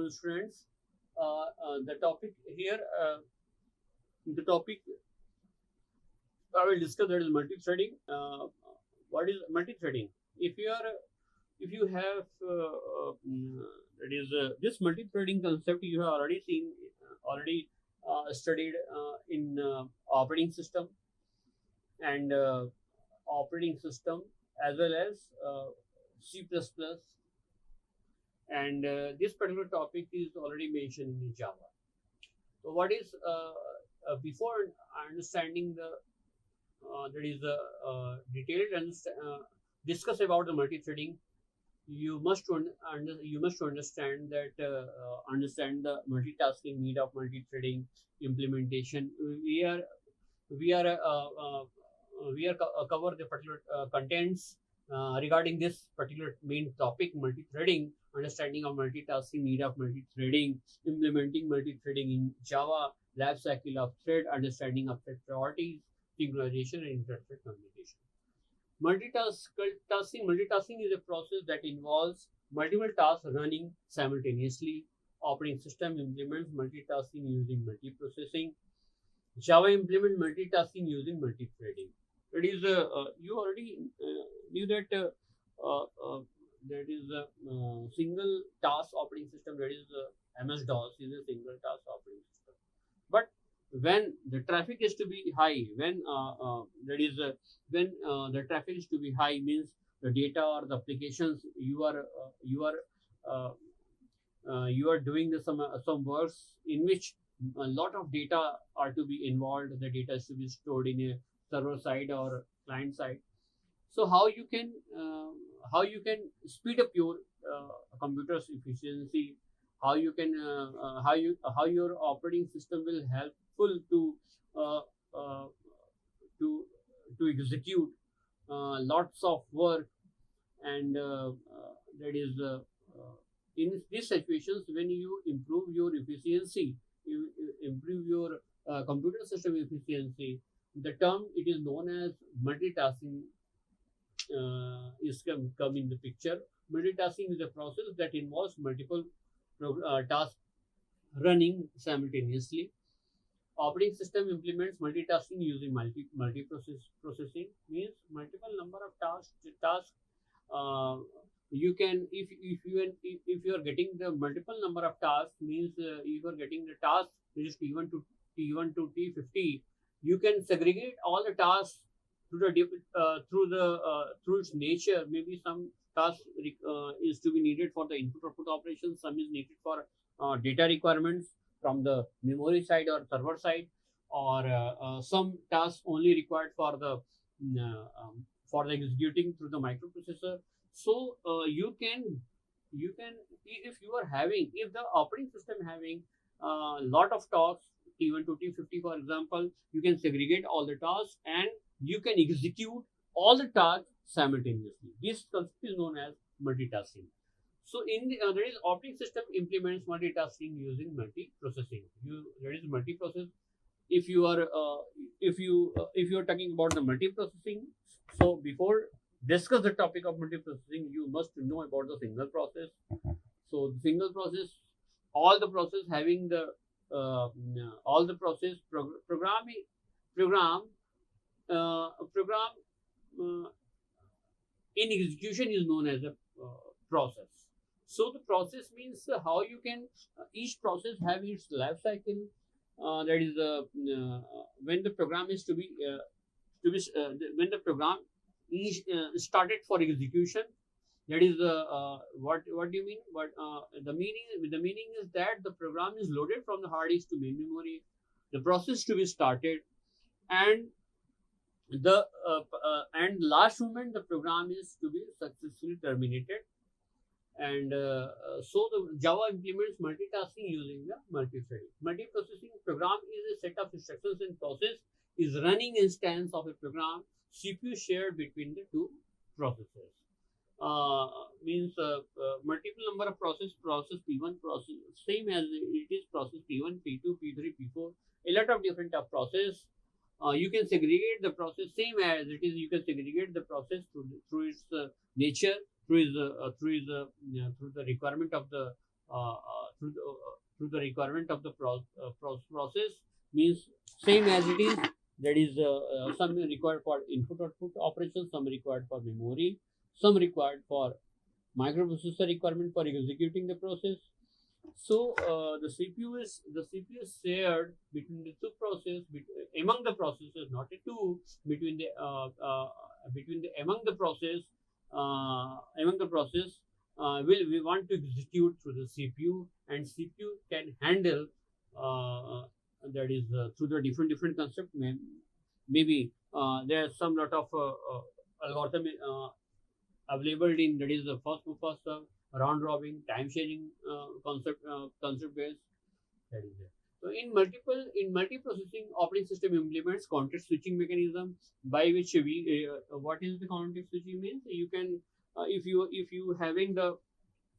afternoon, students. The topic here, the topic I will discuss, that is multi-threading. What is multi-threading? If you are, if you have, that is this multi-threading concept you have already seen, already studied in operating system and operating system, as well as C++, and this particular topic is already mentioned in Java. So what is before understanding the that is detailed discuss about the multi-threading, you must understand that understand the multitasking need of multi-threading implementation. We are cover the particular contents regarding this particular main topic, multi-threading, understanding of multitasking, need of multi-threading, implementing multi-threading in Java, life cycle of thread, understanding of thread priorities, synchronization, and inter-thread communication. Multitasking is a process that involves multiple tasks running simultaneously. Operating system implements multitasking using multiprocessing. Java implements multitasking using multi-threading. It is you already knew that that is a single task operating system. That is MS-DOS is a single task operating system. But when the traffic is to be high, when the traffic is to be high, means the data or the applications you are doing some works in which a lot of data are to be involved. The data is to be stored in a server side or client side. So how you can speed up your computer's efficiency, how you can how your operating system will helpful to uh, uh, to execute lots of work, and that is in these situations, when you improve your efficiency, you improve your computer system efficiency. The term it is known as multitasking is come in the picture. Multitasking is a process that involves multiple tasks running simultaneously. Operating system implements multitasking using processing, means multiple number of tasks. Uh, you can if you are getting the multiple number of tasks, means if you are getting the task which is T1 to T50, you can segregate all the tasks through through its nature. Maybe some task is to be needed for the input output operations, some is needed for data requirements from the memory side or server side, or some tasks only required for the executing through the microprocessor. So you can if the operating system having a lot of tasks, T1 to T50 for example, you can segregate all the tasks and you can execute all the tasks simultaneously. This concept is known as multitasking. So in the there is operating system implements multitasking using multiprocessing. There is multiprocess. If you are if you are talking about the multiprocessing, so before discuss the topic of multiprocessing, you must know about the single process. So the single process, all the process having the all the process program in execution is known as a process. So the process means how you can each process have its life cycle. That is when the program is to be when the program is started for execution. That is what do you mean? What the meaning is that the program is loaded from the hard disk to main memory. The process to be started, and the and last moment the program is to be successfully terminated. And so the Java implements multitasking using the multithreading. Multiprocessing program is a set of instructions and process is running instance of a program CPU shared between the two processors. Means multiple number of process P1 process, same as it is process P1, P2, P3, P4, a lot of different process. You can segregate the process same as it is. You can segregate the process through its nature, through the requirement of the through the requirement of the process, means same as it is. That is, some required for input output operations, some required for memory, some required for microprocessor requirement for executing the process. So the CPU is shared between the two process, among the processes, not a two, between the among the process, will we want to execute through the CPU, and CPU can handle, that is, through the different concept. Maybe there's some lot of algorithm available in, that is, the first come first serve, round robin, time sharing concept based, that is there. So in multiprocessing, operating system implements context switching mechanism, by which we what is the context switching means? You can, if you having the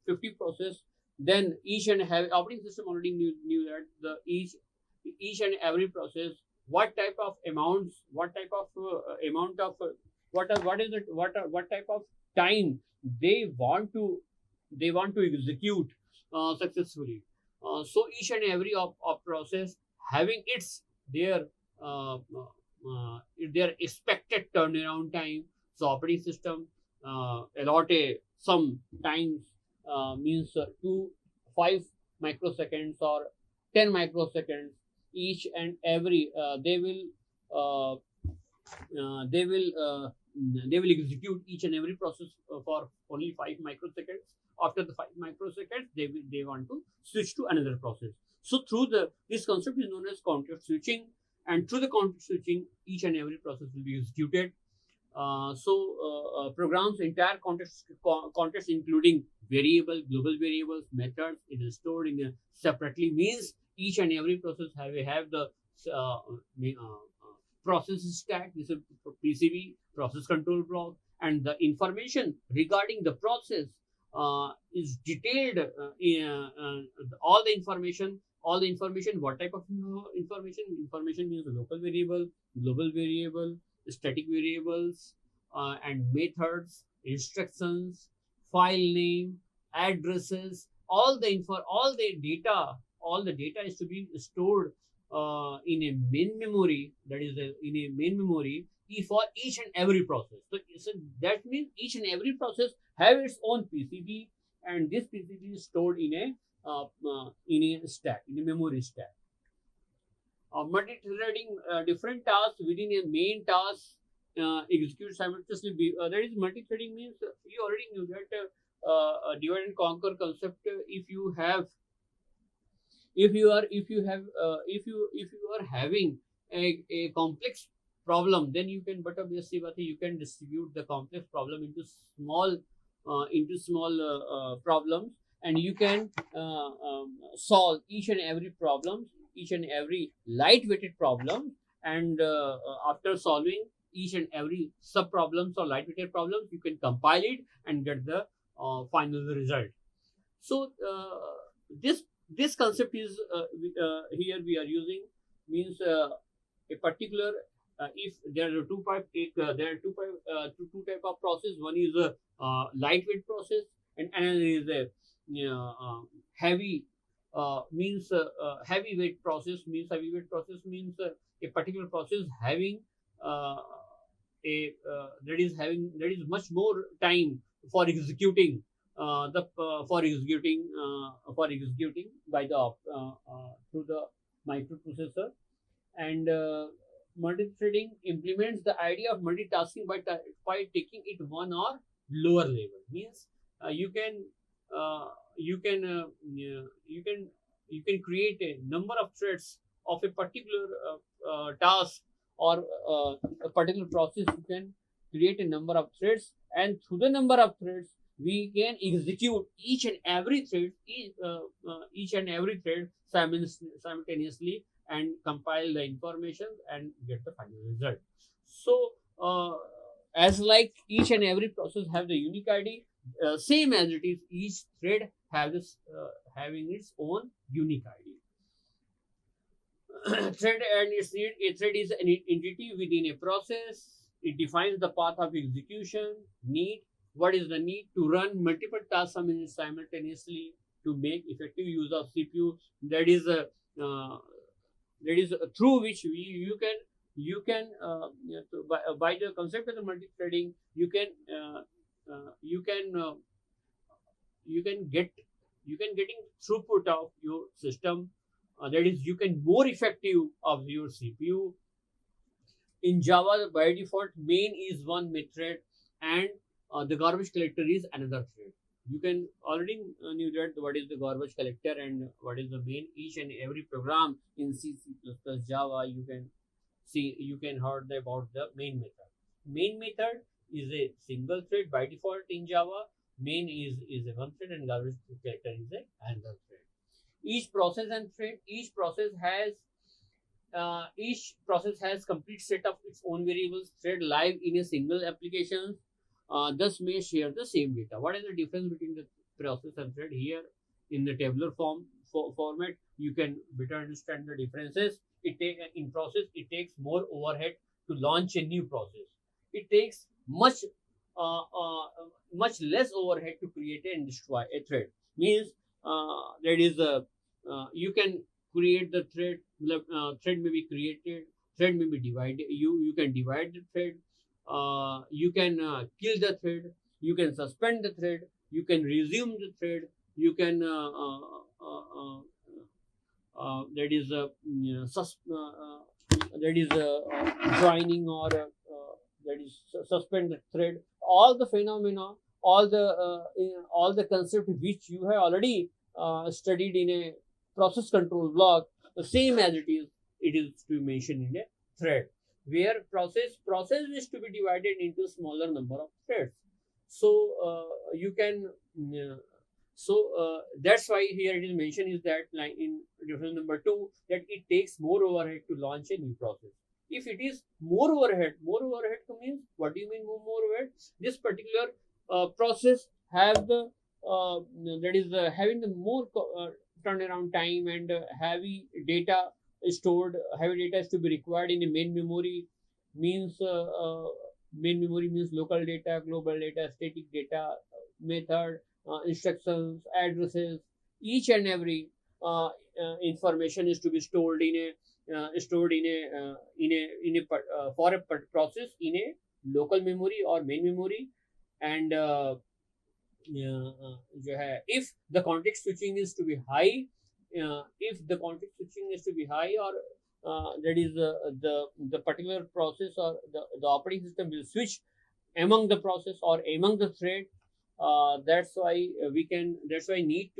50 process, then each and have operating system already knew that the each and every process, what type of amounts, what type of amount of what type of time they want to execute successfully. So each and every of process having its their expected turnaround time. So operating system allot some times, means 5 microseconds or 10 microseconds, each and every uh, they will execute each and every process for only 5 microseconds. After the 5 microseconds, they want to switch to another process. So through this concept is known as context switching, and through the context switching, each and every process will be executed. Programs entire context, including global variables, methods, it is stored in a separately, means each and every process have the process stack. This is PCB, process control block, and the information regarding the process is detailed. All the information. What type of information? Information means local variable, global variable, static variables, and methods, instructions, file name, addresses. All the data is to be stored in a main memory. That is, in a main memory for each and every process. So that means each and every process have its own PCB, and this PCB is stored in a stack, in a memory stack. Multithreading, different tasks within a main task execute simultaneously. That is, multithreading means, you already knew that divide and conquer concept. If you are having a complex problem, then you can, but obviously you can distribute the complex problem into small problems, and you can solve each and every problem, each and every lightweighted problem, and after solving each and every sub problems or lightweighted problems, you can compile it and get the final result. So this concept is here we are using, means a particular, if there are two type of process. One is a lightweight process, and another is a heavy, means heavyweight process. Means a particular process having that is much more time for executing for executing by the through the microprocessor. And multithreading implements the idea of multitasking by taking it one or lower level. Means you can create a number of threads of a particular task, or a particular process. You can create a number of threads, and through the number of threads, we can execute each and every thread simultaneously, and compile the information and get the final result. So as like each and every process have the unique ID, same as it is, each thread have this having its own unique ID. Thread and its need. A thread is an entity within a process. It defines the path of execution. Need. What is the need? To run multiple tasks simultaneously. to make effective use of CPU. That is a through which you can by the concept of the multi-threading you can you can get getting throughput of your system. That is, you can more effective of your CPU. In Java, by default, main is one thread, and the garbage collector is another thread. You can already knew that what is the garbage collector and what is the main. Each and every program in C, C++, Java, you can heard about the main method. Main method is a single thread by default in Java. Main is a one thread, and garbage collector is a another thread. Each process and thread, each process has complete set of its own variables. Thread live in a single application, thus may share the same data. What is the difference between the process and thread? Here in the tabular format, you can better understand the differences. In process, it takes more overhead to launch a new process. It takes much less overhead to create and destroy a thread. Means that is you can create the thread. Thread may be created. Thread may be divided. You can divide the thread. You can kill the thread. You can suspend the thread. You can resume the thread. You can that is joining or that is suspend the thread. All the phenomena, all the concept which you have already studied in a process control block, the same as it is to be mentioned in a thread, where process is to be divided into smaller number of threads. So you can that's why here it is mentioned is that, like in difference number 2, that it takes more overhead to launch a new process. If it is more overhead means, what do you mean more overhead? This particular process have the that is having the more turnaround time, and heavy data is to be required in the main memory. Means main memory means local data, global data, static data, method, instructions, addresses. Each and every information is to be stored for a process in a local memory or main memory. And if the context switching is to be high, or that is the particular process or the operating system will switch among the process or among the thread. That's why need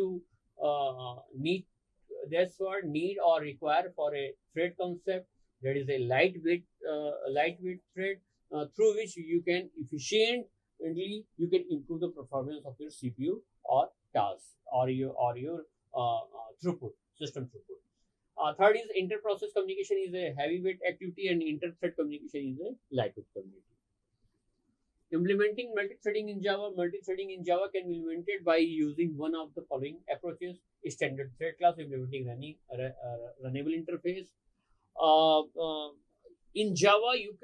or require for a thread concept. That is a lightweight thread through which you can efficiently improve the performance of your CPU or task or your system throughput. Third is inter-process communication is a heavyweight activity, and inter-thread communication is a lightweight community. Implementing multi-threading in Java. Multi-threading in Java can be implemented by using one of the following approaches: a standard thread class implementing runnable interface. In Java, you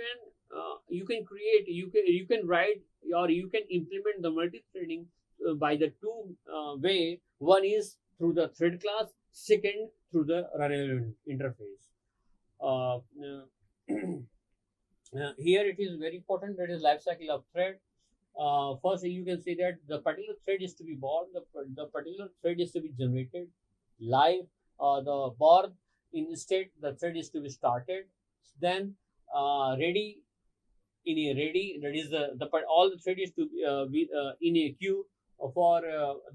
can write or you can implement the multi-threading by the two way. One is through the thread class. Second, through the runnable interface. Here it is very important, that is life cycle of thread. First, you can say that the particular thread is to be born, the particular thread is to be generated live, the born in state, the thread is to be started, then ready, that is all the thread is to be in a queue for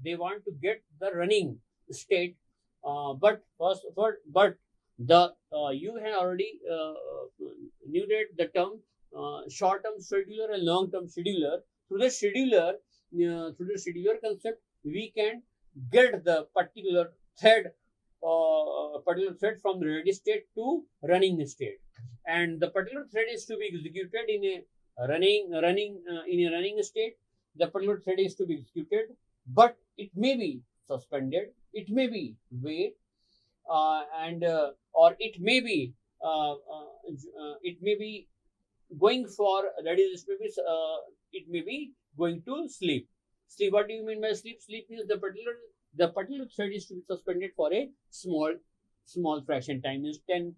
they want to get the running state. But the you have already knew that the term short-term scheduler and long-term scheduler. Through the scheduler concept, we can get the particular thread from the ready state to running state, and the particular thread is to be executed in a running state. The particular thread is to be executed, but it may be suspended, it may be wait, and or it may be going for, that is, it may be going to sleep. What do you mean by sleep? Sleep means the particular the particular thread is to be suspended for a small fraction time, is 10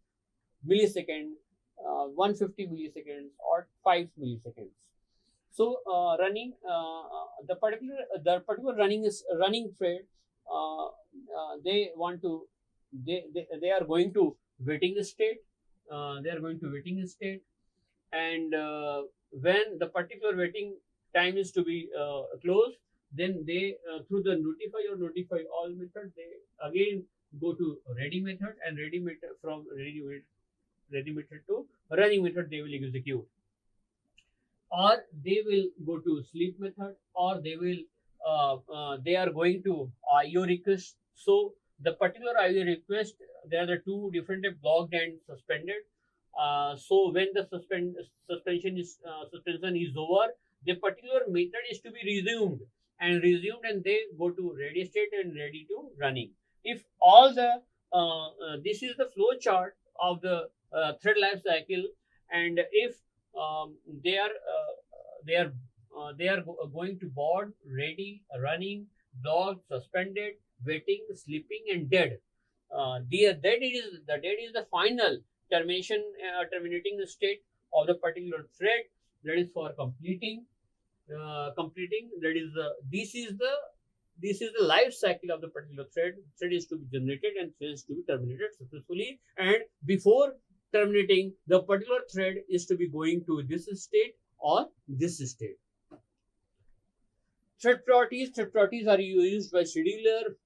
millisecond, 150 milliseconds, or 5 milliseconds. So the particular running thread, they want to they are going to waiting state. They are going to waiting state, and when the particular waiting time is to be closed, then they through the notify all method, they again go to ready method, and ready method, from ready method to running method, they will execute, or they will go to sleep method, or they are going to IO request. So the particular IO request, there are the two different type, blocked and suspended. So when the suspension is over, the particular method is to be resumed, and they go to ready state and ready to running. If all the this is the flow chart of the thread life cycle, and if they are going to board, ready, running, blocked, suspended, waiting, sleeping, and dead. The dead is the final terminating the state of the particular thread. That is for completing. That is this is the life cycle of the particular thread. Thread is to be generated and thread is to be terminated successfully. And before terminating, the particular thread is to be going to this state or this state. Thread priorities are used by scheduler.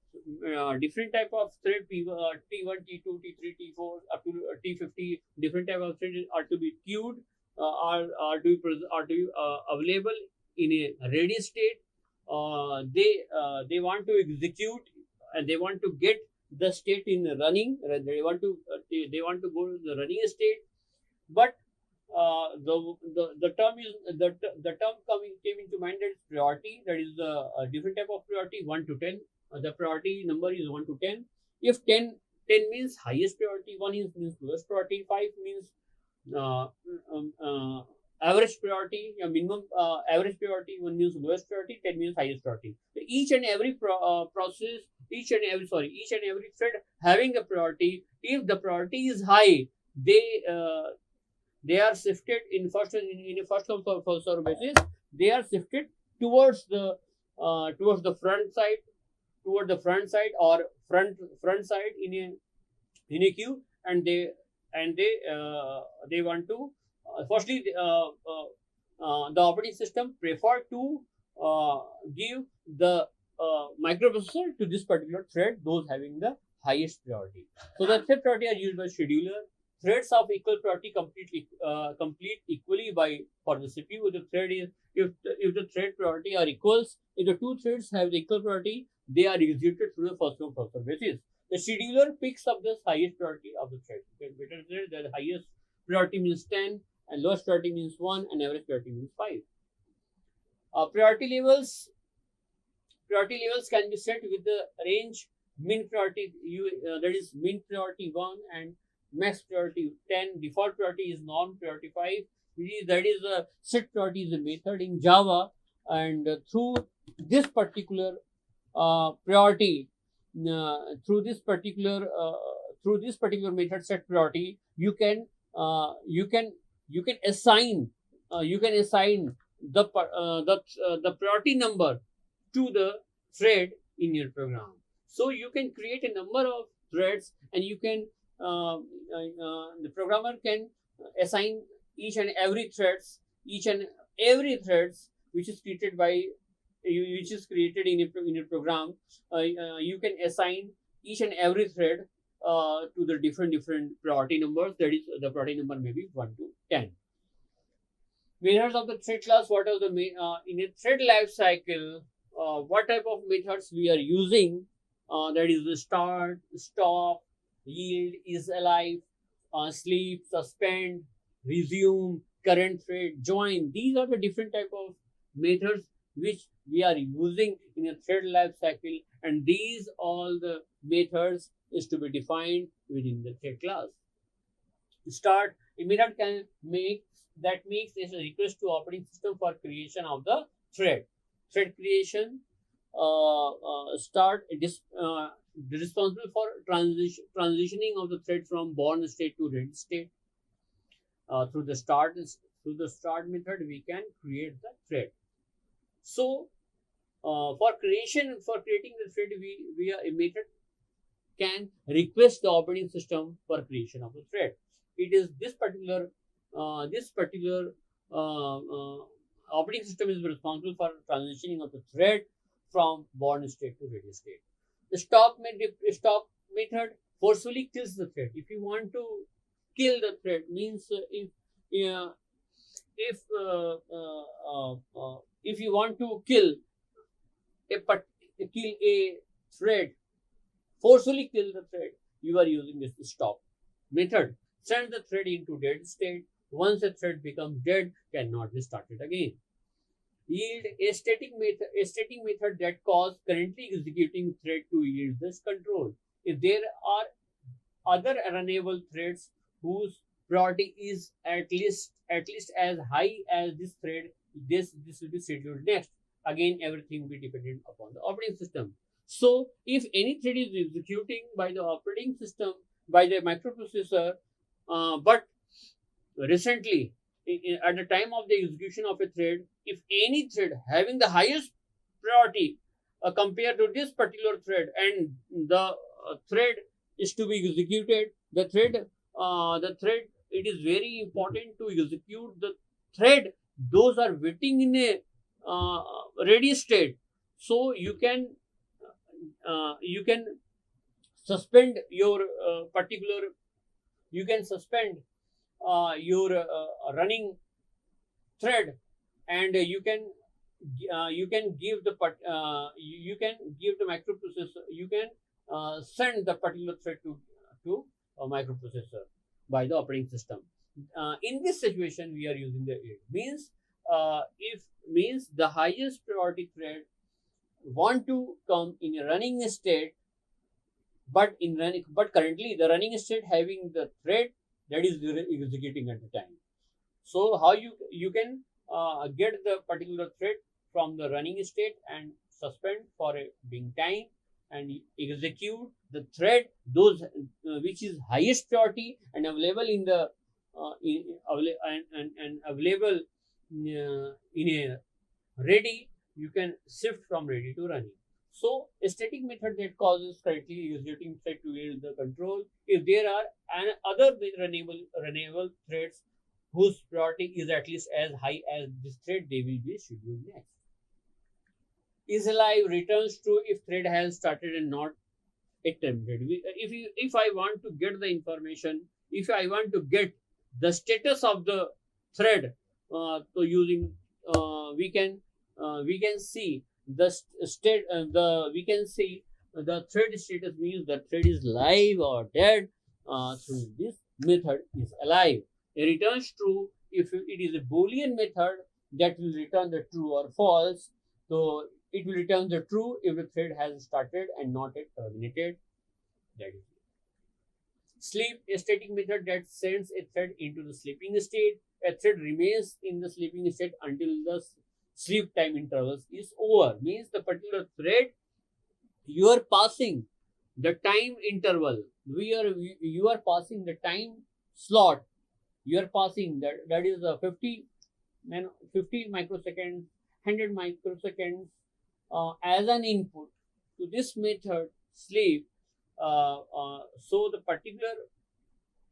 Different type of thread, T1, T2, T3, T4, up to T50. Different type of threads are to be queued, are to be available in a ready state. They want to execute, and they want to get the state in running. They want to go to the running state, but the term came into mind, that is priority. That is the different type of priority, 1 to 10. The priority number is 1 to 10. If 10 means highest priority, 1 means lowest priority, 5 means average priority, minimum average priority, 1 means lowest priority, 10 means highest priority. So each and every process, each and every thread having a priority. If the priority is high, they are shifted in a first come first serve basis. They are shifted towards the front side, or front side in a queue, and they want to firstly the operating system prefer to give the microprocessor to this particular thread, those having the highest priority. So the thread priority are used by scheduler. Threads of equal priority complete equally for the CPU. The thread is if the thread priority are equals, if the two threads have the equal priority, they are executed through the first come first serve basis. The scheduler picks up the highest priority of the thread. Better thread, the highest priority means 10, and lowest priority means 1, and average priority means 5. Priority levels can be set with the range min priority, that is min priority 1 and max priority 10. Default priority is non priority 5. That is a set priority is a method in Java, and through this particular priority, through this particular method set priority, you can assign the priority number to the thread in your program. So you can create a number of threads, and you can the programmer can assign each and every threads which is created in a program. You can assign each and every thread to the different priority numbers. That is, the priority number may be 1 to 10. Methods of the thread class. What are the in a thread life cycle? What type of methods we are using? That is the start, stop, yield, is alive, sleep, suspend, resume, current thread, join. These are the different type of methods which we are using in a thread life cycle, and these all the methods is to be defined within the thread class. Start, a method makes a request to operating system for creation of the thread. Thread creation. responsible for transitioning of the thread from born state to ready state. Through the start method, we can create the thread. So for creating the thread, we are a method can request the operating system for creation of the thread. It is this particular operating system is responsible for transitioning of the thread from born state to ready state. The stop method forcefully kills the thread. If you want to kill the thread, means uh, if you want to kill a thread, forcefully kill the thread, you are using this stop method. Send the thread into dead state. Once a thread becomes dead, cannot be started again. Yield a static method that causes currently executing thread to yield this control. If there are other runnable threads whose priority is at least as high as this thread, this will be scheduled next. Again, everything will be dependent upon the operating system. So if any thread is executing by the operating system, by the microprocessor, but recently, at the time of the execution of a thread, if any thread having the highest priority compared to this particular thread, and the thread is to be executed, it is very important to execute the thread. Those are waiting in a ready state. So you can suspend your particular you can suspend your running thread, and you can give the microprocessor, you can send the particular thread to a microprocessor by the operating system. In this situation, we are using the it means if means the highest priority thread want to come in a running state, but currently the running state having the thread that is executing at the time. So how you can get the particular thread from the running state and suspend for a being time and execute the thread those which is highest priority and available in the and available in a ready. You can shift from ready to running. So a static method that causes currently executing thread to yield the control. If there are other runnable threads whose priority is at least as high as this thread, they will be scheduled next. Is alive returns true if thread has started and not it terminated. If I want to get the information, if I want to get the status of the thread, so using we can see the state we can see the thread status, means the thread is live or dead. Through this method is alive. It returns true if it is a Boolean method that will return the true or false. So it will return the true if the thread has started and not yet terminated. That is sleep, a static method that sends a thread into the sleeping state. A thread remains in the sleeping state until the sleep time intervals is over. Means the particular thread you are passing the time interval. You are passing the time slot. You are passing that is a 50 microseconds, 100 microseconds as an input to this method sleep. So the particular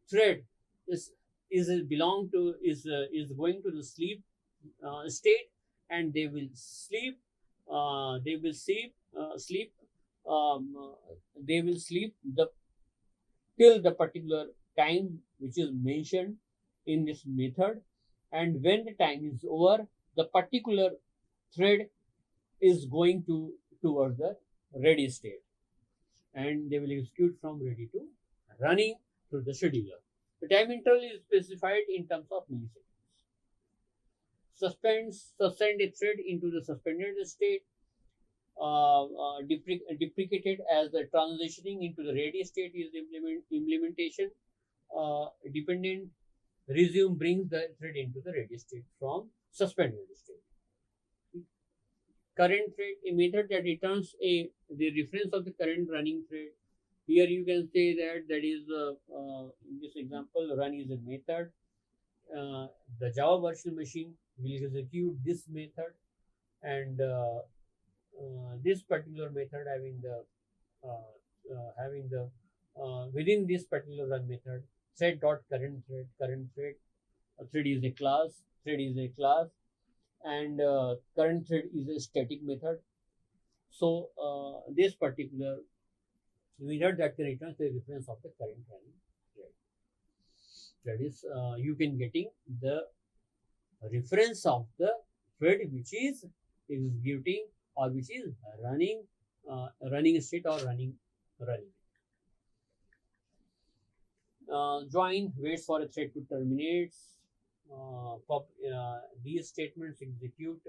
thread is belong to is going to the sleep state, and they will sleep. They will sleep. They will sleep till the particular time which is mentioned in this method, and when the time is over, the particular thread is going towards the ready state, and they will execute from ready to running through the scheduler. The time interval is specified in terms of milliseconds. Suspend a thread into the suspended state, deprecated as the transitioning into the ready state is implementation. Dependent resume brings the thread into the ready state from suspended state. Current thread, a method that returns the reference of the current running thread. Here you can say that is in this example, run is a method. The Java virtual machine will execute this method, and this particular method having the within this particular run method, set dot current thread. A thread is a class. And current thread is a static method. So this particular method that returns the reference of the current running thread. That is, you can getting the reference of the thread which is executing or which is running state or running. Join waits for a thread to terminate. These statements execute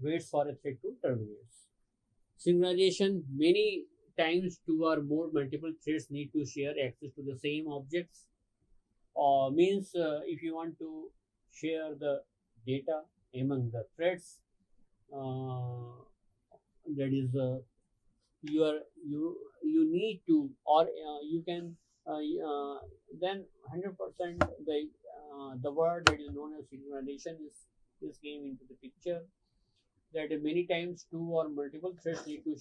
waits for a thread to terminate. Synchronization, many times two or more multiple threads need to share access to the same objects. Means if you want to share the data among the threads, that is you need to, or you can then 100% the word that is known as synchronization is came into the picture, that many times two or multiple threads need to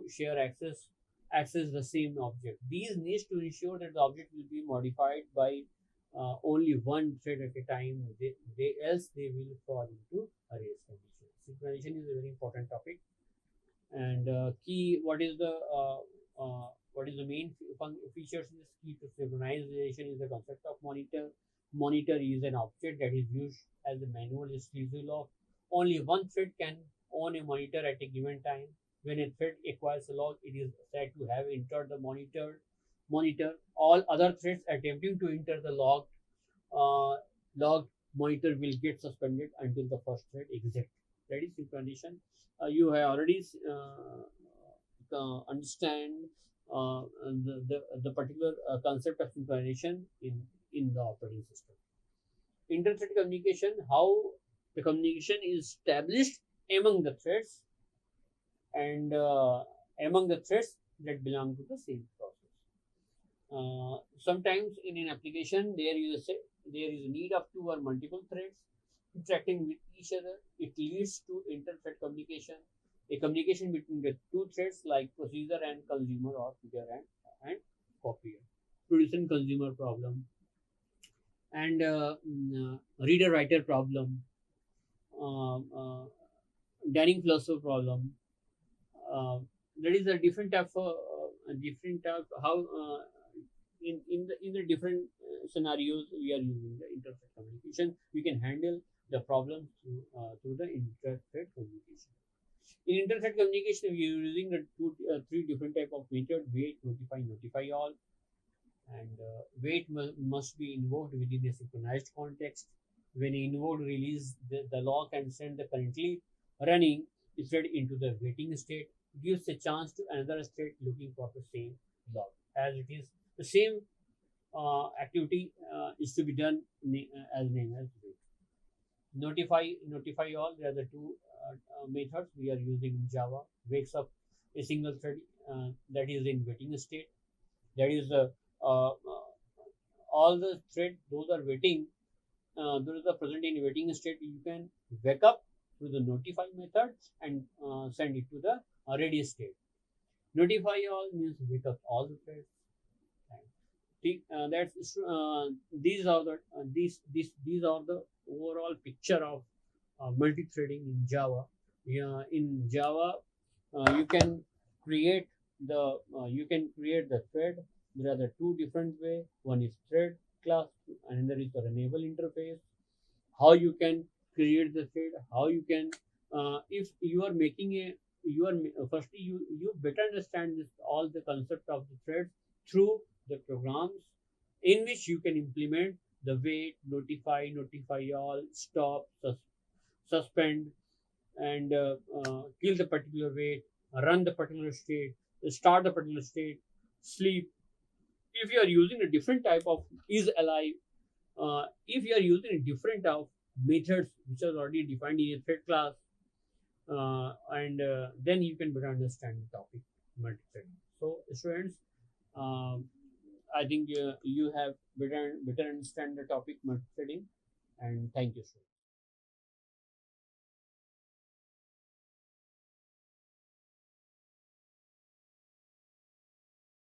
share access the same object. These needs to ensure that the object will be modified by only one thread at a time. Else they will fall into a race condition. Synchronization is a very important topic. And key, what is the main features in this key to synchronization is the concept of monitor. Monitor is an object that is used as a manual exclusive log. Only one thread can own a monitor at a given time. When a thread acquires a log, it is said to have entered the monitor. All other threads attempting to enter the log monitor will get suspended until the first thread exits. That is synchronization. You have already understand the particular concept of synchronization in the operating system. Inter-thread communication, how the communication is established among the threads and among the threads that belong to the same process. Sometimes in an application there is a need of two or multiple threads interacting with each other. It leads to inter-thread communication, a communication between the two threads like procedure and consumer, or reader and copier, producing consumer problem and reader-writer problem, Dunning-Kruger problem. There is a different type of how in the different scenarios we are using the inter-thread communication. We can handle the problem through the inter-thread communication. In inter-thread communication, we are using the three different type of method: wait, notify all. And wait must be invoked within a synchronized context. When invoked, release the log and send the currently running thread into the waiting state. Gives a chance to another state looking for the same log, as it is the same activity is to be done as named as wait. Notify all. There are the two methods we are using in Java. Wakes up a single thread that is in waiting state. That is all the thread those are waiting. Those are present in waiting state. You can wake up through the notify method and send it to the ready state. Notify all means wake up all the threads. That's these are the overall picture of multi-threading in Java. In Java, you can create the thread. There are the two different way. One is thread class, and another is the runnable interface. How you can create the thread? How you can if you are making a firstly you better understand this all the concept of the thread through the programs in which you can implement the wait, notify all, stop, suspend, and kill the particular wait, run the particular state, start the particular state, sleep. If you are using a different type of is alive, if you are using a different methods which are already defined in a thread class, and then you can better understand the topic multi-threading. So students, um, I think you have better understand the topic multi-threading, and thank you, sir.